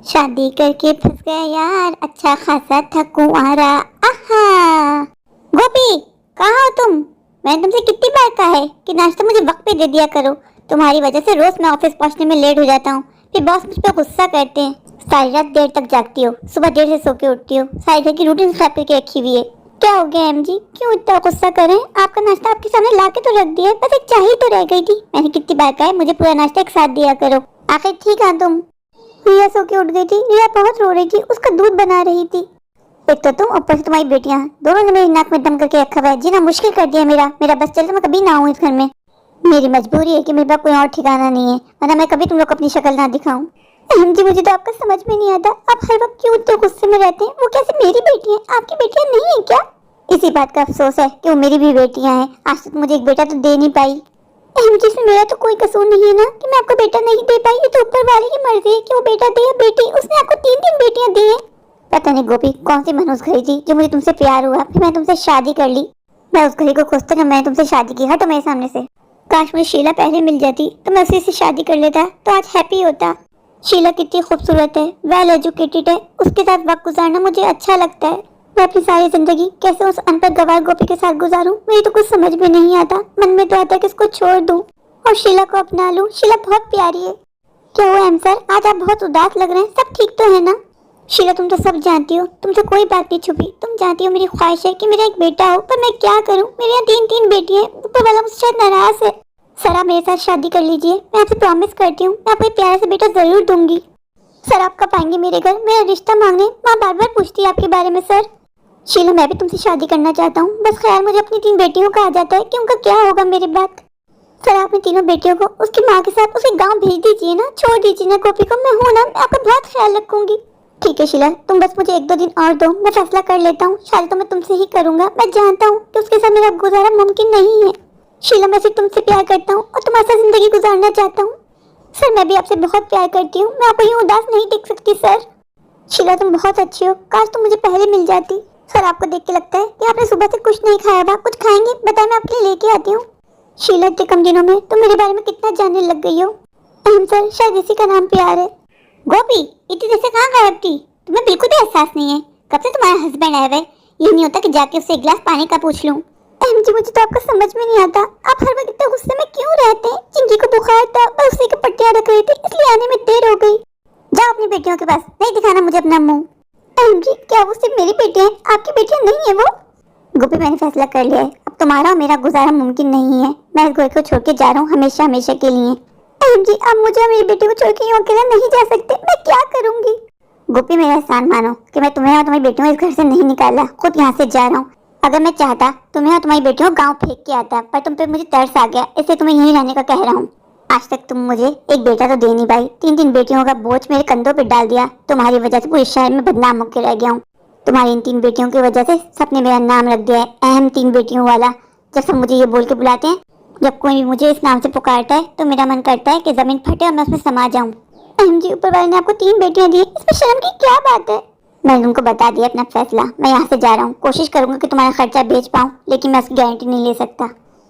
शादी करके फंस गया यार, अच्छा खासा था कुंवारा। आहा गोपी, कहाँ हो तुम? मैंने तुमसे कितनी बार कहा है कि नाश्ता मुझे वक्त पे दे दिया करो। तुम्हारी वजह से रोज मैं ऑफिस पहुंचने में लेट हो जाता हूँ। फिर बॉस मुझ पर गुस्सा करते हैं। सारी रात देर तक जागती हो, सुबह देर से सो के उठती हो, सारी घर की रूटीन खराब करके रखी हुई है। क्या हो गया एम जी, क्यों इतना गुस्सा कर रहे हैं? आपका नाश्ता आपके सामने ला के तो रख दिया है, बस एक चाय ही तो रह गई थी। मैंने कितनी बार कहा है मुझे पूरा नाश्ता एक साथ दिया करो। आखिर ठीक है तुम। रिया सो के उठ गई थी। रिया बहुत रो रही थी, उसका दूध बना रही थी। एक तो तुम, ऊपर से तुम्हारी बेटियां, दोनों ने मेरी नाक में दम करके रखा हुआ है। जीना मुश्किल कर दिया मेरा बस चले तो मैं कभी ना आऊं इस घर में। मेरी मजबूरी है कि मेरे पास कोई और ठिकाना नहीं है, वरना मैं कभी तुम लोग अपनी शक्ल ना दिखाऊं। जी मुझे तो आपका समझ में नहीं आता, आप हर वक्त क्यों इतने गुस्से में रहते हैं? वो कैसे मेरी बेटी है, आपकी बेटियां नहीं है क्या? इसी बात का अफसोस है कि वो मेरी भी बेटियां हैं। आज तक मुझे एक बेटा तो दे नहीं पाई। जिसमें मेरा तो कोई कसूर नहीं है ना कि मैं आपको बेटा नहीं दे पाई। ये तो ऊपर वाले की मर्जी है कि वो बेटा दे या बेटी। उसने आपको 3 बेटियां दी हैं। पता नहीं गोपी कौन सी मनहूस घड़ी थी जो मुझे तुमसे प्यार हुआ, फिर मैं तुमसे शादी कर ली। मैं उस घड़ी को खोजता ना मैं तुमसे शादी की। हटो मेरे सामने से। काश मुझे शीला पहले मिल जाती तो मैं उसी से शादी कर लेता तो आज हैप्पी होता। शीला कितनी खूबसूरत है, वेल एजुकेटेड है, उसके साथ वक्त गुजारना मुझे अच्छा लगता है। मैं अपनी सारी जिंदगी कैसे उस अनपढ़ गवार गोपी के साथ गुजारूं, मेरी तो कुछ समझ में नहीं आता। मन में तो आता है कि इसको छोड़ दूं और शीला को अपना लूं। शीला बहुत प्यारी है। क्या हुआ एम सर, आज आप बहुत उदास लग रहे हैं, सब ठीक तो है ना? शीला तुम तो सब जानती हो, तुमसे कोई बात नहीं छुपी। तुम जानती हो मेरी ख्वाहिश है कि मेरा एक बेटा हो, पर मैं क्या करूं? मेरे यहाँ 3 बेटियां हैं। ऊपर वाला मुझसे शायद नाराज है। सर आप मेरे साथ शादी कर लीजिए, मैं आपसे प्रॉमिस करती हूँ मैं आपको एक प्यारा सा बेटा जरूर दूंगी। सर आप कब आएंगे मेरे घर मेरा रिश्ता मांगने? माँ बार बार पूछती है आपके बारे में। सर शीला मैं भी तुमसे शादी करना चाहता हूँ, बस ख्याल मुझे अपनी 3 बेटियों का आ जाता है कि उनका क्या होगा मेरे बाद। सर आप अपनी 3 बेटियों को उसकी माँ के साथ उसे गांव भेज दीजिए ना, छोड़ दीजिए ना गोपी को। मैं हूं ना, मैं आपका बहुत ख्याल रखूंगी। ठीक है शीला, तुम बस मुझे 1-2 दिन और दो, मैं फैसला कर लेता हूँ। शादी तो मैं तुमसे ही करूंगा। मैं जानता हूँ कि उसके साथ मेरा गुजारा मुमकिन नहीं है। शीला मैं सिर्फ तुमसे प्यार करता हूँ और तुम्हारे साथ जिंदगी गुजारना चाहता हूँ। सर मैं भी आपसे बहुत प्यार करती हूँ, मैं आपको यूँ उदास नहीं देख सकती। सर शीला तुम बहुत अच्छी हो, काश तुम मुझे पहले मिल जाती। सर आपको देख के लगता है कि आपने सुबह से कुछ नहीं खाया था, कुछ खाएंगे? बताए मैं आपके लिए लेके आती हूँ। शीला इतने कम दिनों में तुम मेरे बारे में कितना जानने लग गई हो। सर शायद इसी का नाम प्यार है। गोपी इतनी देर से कहाँ गायब थी? तुम्हें बिल्कुल भी एहसास नहीं है कब से तुम्हारा हस्बैंड आया है? ये नहीं होता कि जाके उससे 1 गिलास पानी का पूछ लूं। जी मुझे तो आपका समझ में नहीं आता, आप हर वक्त इतने गुस्से में क्यों रहते हैं? चिंकी को बुखार था और उसी की पट्टियां रख रही थी, इसलिए आने में देर हो गई। जाओ अपनी बेटियों के पास, नहीं दिखाना मुझे अपना मुंह। जी क्या वो सिर्फ मेरी बेटी है, आपकी बेटियां नहीं है वो? गोपी मैंने फैसला कर लिया है, अब तुम्हारा और मेरा गुजारा मुमकिन नहीं है। मैं इस घर को छोड़ के जा रहा हूँ हमेशा हमेशा के लिए। जी अब मुझे मेरी बेटी को छोड़ के यूं अकेला नहीं जा सकते, मैं क्या करूंगी? गोपी मेरा एहसान मानो कि मैं तुम्हें और तुम्हारी बेटियों इस घर से नहीं निकाला, खुद यहाँ से जा रहा हूँ। अगर मैं चाहता तुम्हें और तुम्हारी बेटियों गाँव फेंक के आता, पर तुम पे मुझे तरस आ गया, इसलिए तुम्हें यहीं रहने का कह रहा हूँ। आज तक तुम मुझे एक बेटा तो दे नहीं पाई, 3 बेटियों का बोझ मेरे कंधों पे डाल दिया। तुम्हारी वजह से पूरे शहर में बदनाम होकर रह गया हूँ। तुम्हारी इन 3 बेटियों की वजह से सबने मेरा नाम रख दिया है, अहम 3 बेटियों वाला। जब सब मुझे ये बोल के बुलाते हैं, जब कोई भी मुझे इस नाम से पुकारता है, तो मेरा मन करता है कि जमीन फटे और मैं उसमें समा जाऊं। जी ऊपर वाले ने आपको 3 बेटियां दी, इसमें शर्म की क्या बात है? मैंने तुमको बता दिया अपना फैसला, मैं यहाँ से जा रहा हूँ। कोशिश करूंगा कि तुम्हारा खर्चा बेच पाऊँ, लेकिन मैं उसकी गारंटी नहीं ले सकता।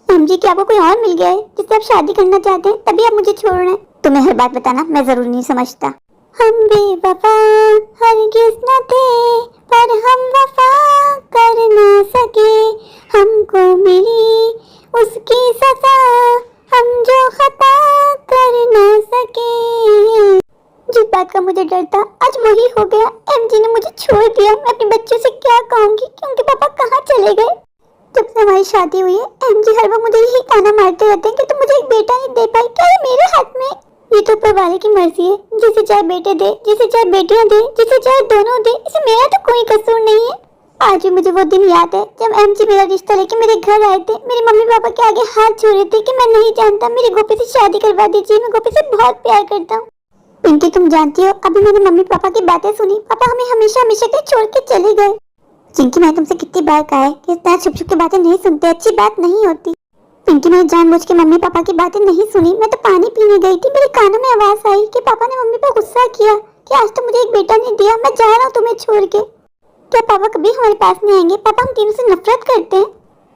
जी क्या आपको कोई और मिल गया है जिससे आप शादी करना चाहते हैं, तभी आप मुझे छोड़ रहे हैं? तुम्हें हर बात बताना मैं जरूर नहीं समझता। हम बेवफा हरगिज़ न थे, पर हम वफा कर न सके। हमको मिली उसकी सजा, हम जो खता कर न सके। जिस बात का मुझे डर था आज वही हो गया। जी ने मुझे छोड़ दिया। मैं अपने बच्चों से क्या कहूँगी कि उनके पापा कहाँ चले गए? जब से हमारी शादी हुई है जी हर वक्त मुझे यही ताना मारते रहते हैं कि तुम मुझे एक बेटा नहीं दे पाई। क्या ये मेरे हाथ में? ये तो ऊपर वाले की मर्जी है, जिसे चाहे बेटे दे, जिसे चाहे बेटियां दे, जिसे चाहे दोनों दे, इसमें मेरा तो कोई कसूर नहीं है। आज भी मुझे वो दिन याद है जब जी मेरा रिश्ता लेके मेरे घर आए थे। मेरे मम्मी पापा के आगे हाथ जोड़े थे कि मैं नहीं जानता, मेरी गोपी से शादी करवा दीजिए, मैं गोपी से बहुत प्यार करता हूँ। पिंकी तुम जानती हो अभी मेरे मम्मी पापा की बातें सुनी, पापा हमें हमेशा हमेशा के छोड़ के चले गए। चिंकी मैं तुमसे कितनी बार कहा है कि इतना छुप छुप के बातें नहीं सुनते, अच्छी बात नहीं होती। पिंकी, मैंने जानबूझ के मम्मी पापा की बातें नहीं सुनी। मैं तो पानी पीने गई थी, मेरे कानों में आवाज आई कि पापा ने मम्मी पर गुस्सा किया कि आज तो मुझे एक बेटा नहीं दिया, मैं जा रहा हूँ तुम्हें छोड़ के। क्या पापा कभी हमारे पास नहीं आएंगे? पापा हम तीनों से नफरत करते हैं।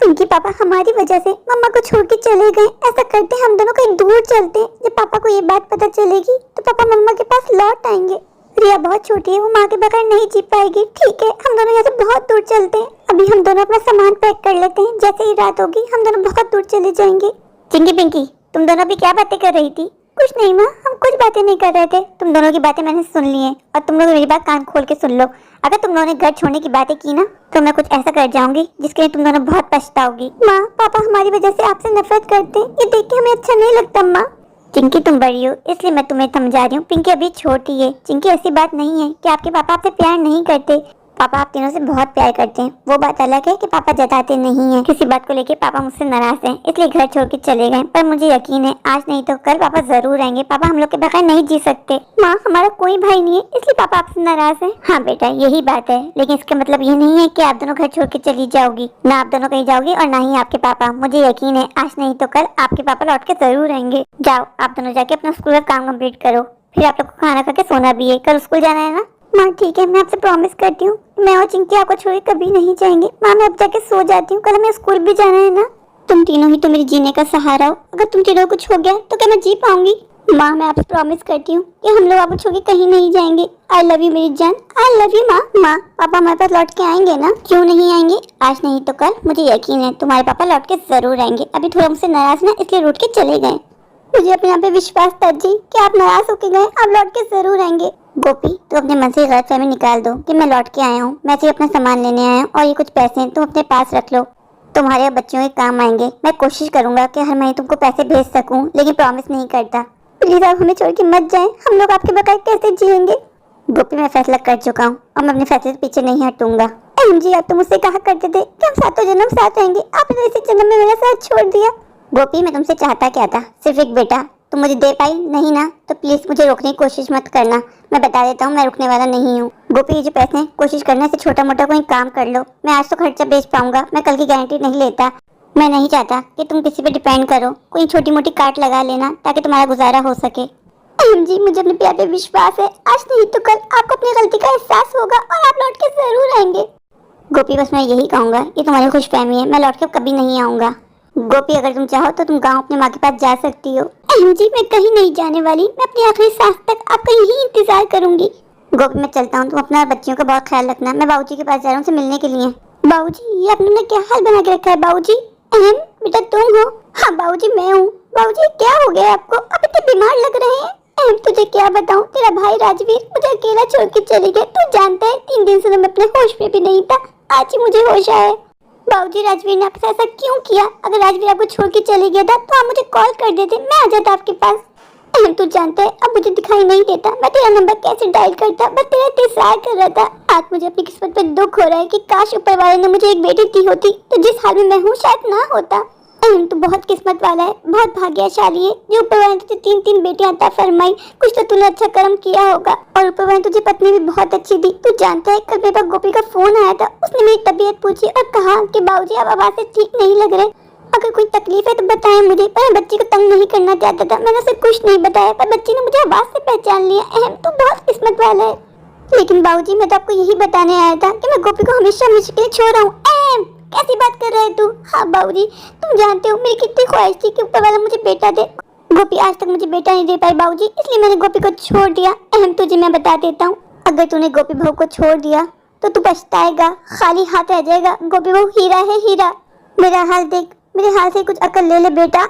पिंकी, पापा हमारी वजह से मम्मा को छोड़ के चले गए। ऐसा करते हम दोनों कहीं दूर चलते हैं। जब पापा को ये बात पता चलेगी तो पापा मम्मा के पास लौट आएंगे। रिया बहुत छोटी है, वो माँ के बगैर नहीं जी पाएगी। ठीक है, हम दोनों यहाँ से बहुत दूर चलते हैं। अभी हम दोनों अपना सामान पैक कर लेते हैं, जैसे ही रात होगी हम दोनों बहुत दूर चले जाएंगे। चिंकी पिंकी, तुम दोनों अभी क्या बातें कर रही थी? कुछ नहीं माँ, हम कुछ बातें नहीं कर रहे थे। तुम दोनों की बातें मैंने सुन ली है और तुम लोग मेरी बात कान खोल के सुन लो। अगर तुम दोनों ने घर छोड़ने की बातें की ना तो मैं कुछ ऐसा कर जाऊंगी जिसके लिए तुम दोनों बहुत पछताओगी। माँ पापा हमारी वजह से आपसे नफरत करते हैं, ये देख के हमें अच्छा नहीं लगता। माँ चिंकी, तुम बड़ी हो इसलिए मैं तुम्हें समझा रही हूँ। पिंकी अभी छोटी है। चिंकी, ऐसी बात नहीं है कि आपके पापा आपसे प्यार नहीं करते। पापा आप तीनों से बहुत प्यार करते हैं। वो बात अलग है कि पापा जताते नहीं हैं। किसी बात को लेके पापा मुझसे नाराज हैं, इसलिए घर छोड़ के चले गए। पर मुझे यकीन है आज नहीं तो कल पापा जरूर आएंगे। पापा हम लोग के बगैर नहीं जी सकते। माँ हमारा कोई भाई नहीं है, इसलिए पापा आपसे नाराज है। हाँ बेटा, यही बात है, लेकिन इसका मतलब ये नहीं है कि आप दोनों घर छोड़ के चली जाओगी। ना आप दोनों कहीं जाओगी और ना ही आपके पापा। मुझे यकीन है आज नहीं तो कल आपके पापा लौट के जरूर आएंगे। जाओ आप दोनों जाके अपना स्कूल का काम कम्प्लीट करो, फिर आप लोग को खाना खा के सोना भी है। कल स्कूल जाना है ना? माँ ठीक है, मैं आपसे प्रॉमिस करती हूँ मैं और चिंकी आपको छोड़ के कभी नहीं जाएंगे। माँ मैं अब जाके सो जाती हूँ, कल हमें स्कूल भी जाना है ना। तुम तीनों ही तो मेरे जीने का सहारा हो। अगर तुम तीनों कुछ हो गया तो क्या मैं जी पाऊंगी? माँ मैं आपसे प्रॉमिस करती हूँ कि हम लोग आपको छोड़ के कहीं नहीं जाएंगे। आई लव यू मेरी जान, आई लव यू। माँ माँ पापा हमारे पास लौट के आएंगे ना? क्यों नहीं आएंगे? आज नहीं तो कल मुझे यकीन है तुम्हारे पापा लौट के जरूर आएंगे। अभी थोड़ा मुझसे नाराज ना इसलिए रूठ के चले गए। मुझे अपने आप पे विश्वास था जी कि आप नाराज होके गए, आप लौट के जरूर आएंगे। गोपी तो अपने मन से गलतफहमी निकाल दो कि मैं लौट के आया हूँ। मैं सिर्फ अपना सामान लेने आया हूँ और ये कुछ पैसे तुम अपने पास रख लो, तुम्हारे बच्चों के काम आएंगे। मैं कोशिश करूंगा कि हर महीने तुमको पैसे भेज सकूं, लेकिन प्रॉमिस नहीं करता। प्लीज आप हमें छोड़ के मत जाएं, हम लोग आपके बगैर कैसे जिएंगे? गोपी मैं फैसला कर चुका हूँ और मैं अपने फैसले से पीछे नहीं हटूंगा। जी आप तो मुझसे कहा करते थे कि हम सातों जन्म साथ रहेंगे, आपने इसी जन्म में मेरा साथ छोड़ दिया। गोपी मैं तुमसे चाहता क्या था? सिर्फ एक बेटा। तुम मुझे दे पाई नहीं ना, तो प्लीज मुझे रोकने की कोशिश मत करना। मैं बता देता हूँ मैं रुकने वाला नहीं हूँ। गोपी ये जो पैसे हैं कोशिश करने से छोटा मोटा कोई काम कर लो। मैं आज तो खर्चा बेच पाऊंगा, मैं कल की गारंटी नहीं लेता। मैं नहीं चाहता कि तुम किसी पे डिपेंड करो। कोई छोटी मोटी काट लगा लेना ताकि तुम्हारा गुजारा हो सके। जी मुझे अपने प्यार पे विश्वास है, आज नहीं तो कल आपको अपनी गलती का एहसास होगा और आप लौट के जरूर आएंगे। गोपी बस मैं यही कहूँगा, ये तुम्हारी खुशफहमी है, मैं लौट के कभी नहीं आऊँगा। गोपी अगर तुम चाहो तो तुम गांव अपनी माँ के पास जा सकती हो। जी मैं कहीं नहीं जाने वाली, मैं अपनी आखिरी सांस तक आपका यही इंतजार करूंगी। गोपी मैं चलता हूँ, तुम अपना बच्चियों का बहुत ख्याल रखना। मैं बाबूजी के पास जा रहा हूँ उनसे मिलने के लिए। बाबूजी ये आपने क्या हाल बना के रखा है? बाबूजी बेटा तुम हो? हाँ बाबूजी मैं हूँ। बाबूजी क्या हो गया आपको? आप इतने बीमार लग रहे हैं। तुझे क्या बताऊँ, तेरा भाई राजवीर मुझे अकेला छोड़ के चले गए। तू जानता है 3 दिन से मैं अपने होश में भी नहीं था, आज ही मुझे होश आया। बाबूजी राजवीर ने आपसे ऐसा क्यों किया? अगर राजवीर आपको छोड़ के चले गया था तो आप मुझे कॉल कर देते, मैं आ जाता आपके पास। तू जानता है अब मुझे दिखाई नहीं देता, मैं तेरा नंबर कैसे डायल करता, बस तेरा इंतजार कर रहा था। आज मुझे अपनी किस्मत पे दुख हो रहा है कि काश ऊपर वाले ने मुझे एक बेटी दी होती तो जिस हाल में मैं हूँ शायद ना होता। तू बहुत किस्मत वाला है, बहुत भाग्यशाली है जो ऊपर वाले ने तुझे 3 बेटियां अता फरमाई। कुछ तो तूने अच्छा कर्म किया होगा और ऊपर वाले ने तुझे पत्नी भी बहुत अच्छी दी। तू जानता है कल मेरे पास गोपी का फोन आया था, उसने मेरी तबीयत पूछी और कहा कि बाबूजी आप आवाज से ठीक नहीं लग रहे, अगर कोई तकलीफ है तो बताएं मुझे। पर मैं बच्ची को तंग नहीं करना चाहता था, मैंने उसे कुछ नहीं बताया, पर बच्ची ने मुझे आवाज से पहचान लिया। तो बहुत किस्मत वाला है। लेकिन बाबूजी मैं तो आपको यही बताने आया था कि मैं गोपी को हमेशा हमेशा के लिए छोड़ रहा हूँ। कैसी बात कर रहे तू? हाँ बाबूजी तुम जानते हो मेरी कितनी ख्वाहिश थी कि ऊपर वाला मुझे बेटा दे। गोपी आज तक मुझे बेटा नहीं दे पाई बाबूजी, इसलिए मैंने गोपी को छोड़ दिया। तुझे मैं बता देता हूँ, अगर तूने गोपी बहू को छोड़ दिया तो तू पछताएगा, खाली हाथ रह जाएगा। गोपी बहू हीरा है हीरा। मेरा हाल देख, मेरे हाथ से कुछ अकल ले ले बेटा।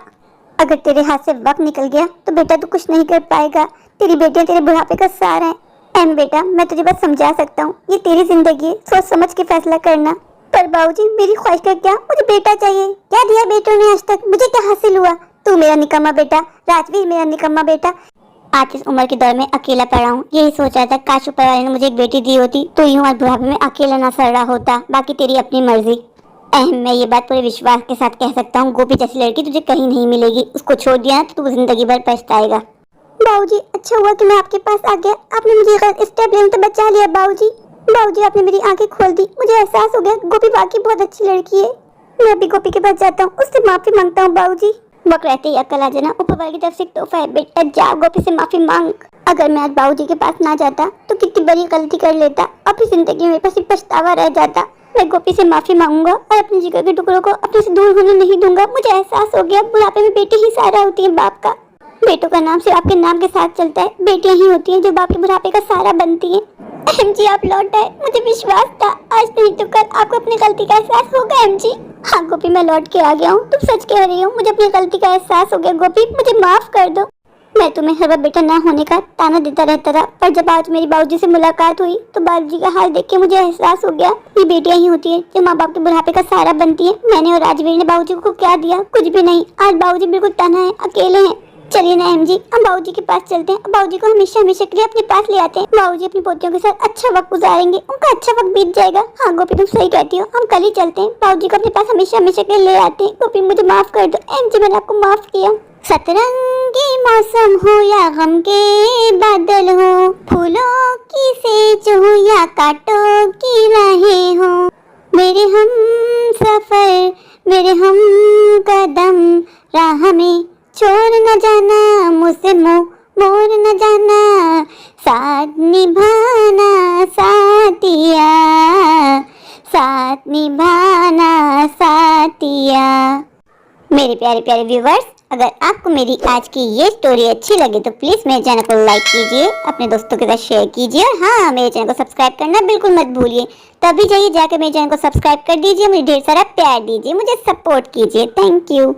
अगर तेरे हाथ से वक्त निकल गया तो बेटा तू कुछ नहीं कर पाएगा। तेरी बेटियां तेरे बुढ़ापे का सहारा है। बेटा मैं तुझे बस समझा सकता हूँ, ये तेरी जिंदगी है, सोच समझ के फैसला करना। पर बाबूजी मेरी ख्वाहिश का क्या, मुझे बेटा चाहिए। क्या दिया बेटों ने आज तक, मुझे क्या हासिल हुआ? तू मेरा निकम्मा बेटा, राजवीर मेरा निकम्मा बेटा। आज इस उम्र के दौर में अकेला पड़ा हूँ, यही सोच रहा था काश ऊपर वाले ने मुझे एक बेटी दी होती तो यूं आज बुढ़ापे में अकेला ना सड़ रहा होता। बाकी तेरी अपनी मर्जी। मैं ये बात पूरे विश्वास के साथ कह सकता हूँ, गोपी जैसी लड़की तुझे कहीं नहीं मिलेगी। उसको छोड़ दिया तो तू जिंदगी भर पछताएगा। बाबूजी अच्छा हुआ कि मैं आपके पास आ गया, आपने मुझे गलत स्टेप लेने तो बचा लिया। बाबूजी आपने मेरी आंखें खोल दी, मुझे एहसास हो गया गोपी वाकई बहुत अच्छी लड़की है। मैं अभी गोपी के पास जाता हूँ, उससे माफी मांगता हूँ बाबूजी। वक्त रहते ही अकल आ जाना, ऊपर वाले की तरफ से एक तोहफा है बेटा, जा गोपी से माफी मांग। अगर मैं आज बाबूजी के पास ना जाता तो कितनी बड़ी गलती कर लेता, अपनी जिंदगी में मेरे पास एक पछतावा रह जाता। मैं गोपी से माफी मांगूंगा और अपने जिगर के टुकड़ों को अपने से दूर होने नहीं दूंगा। मुझे एहसास हो गया बुढ़ापे में बेटी ही सहारा होती है बाप का। बेटों का नाम सिर्फ आपके नाम के साथ चलता है, बेटियां ही होती हैं जो बाप के बुढ़ापे का सहारा बनती हैं। एमजी आप लौट आए, मुझे विश्वास था आज नहीं तो कल आपको अपनी गलती का एहसास होगा एमजी। हाँ गोपी मैं लौट के आ गया हूँ, तुम सच कह रही हो, मुझे अपनी गलती का एहसास हो गया गोपी, मुझे माफ कर दो। मैं तुम्हें हर बार बेटा ना होने का ताना देता रहता था, पर जब आज मेरी बाबूजी से मुलाकात हुई तो बाबूजी का हाल देख के मुझे एहसास हो गया ये बेटियां ही होती है जो माँ बाप के बुढ़ापे का सहारा बनती है। मैंने और राजवीर ने बाबूजी को क्या दिया, कुछ भी नहीं। आज बाबूजी बिल्कुल तन्हा है, अकेले हैं। चलिए ना एमजी हम बाबूजी के पास चलते हैं, बाबूजी को हमेशा हमेशा के लिए अपने पास ले आते हैं। बाबूजी अपनी पोतियों के साथ अच्छा वक्त गुजारेंगे, उनका अच्छा वक्त बीत जाएगा। हाँ गोपी तुम सही कहती हो, हम कल ही चलते हैं, बाबूजी को अपने पास हमेशा हमेशा के लिए ले आते हैं। गोपी मुझे माफ कर दो एमजी, मैंने आपको माफ किया। सतरंगी मौसम हो या गम के बादल हो, फूलों की सेज हो या कांटों की राहें हो, मेरे हम सफर मेरे हम कदम राह में छोड़ न जाना, मुझसे मुँह मोड़ न जाना, साथ निभाना साथिया, साथ निभाना साथिया। मेरे प्यारे प्यारे व्यूवर्स, अगर आपको मेरी आज की ये स्टोरी अच्छी लगे तो प्लीज़ मेरे चैनल को लाइक कीजिए, अपने दोस्तों के साथ शेयर कीजिए और हाँ मेरे चैनल को सब्सक्राइब करना बिल्कुल मत भूलिए। तभी जाइए जाकर मेरे चैनल को सब्सक्राइब कर दीजिए, मुझे ढेर सारा प्यार दीजिए, मुझे सपोर्ट कीजिए। Thank you.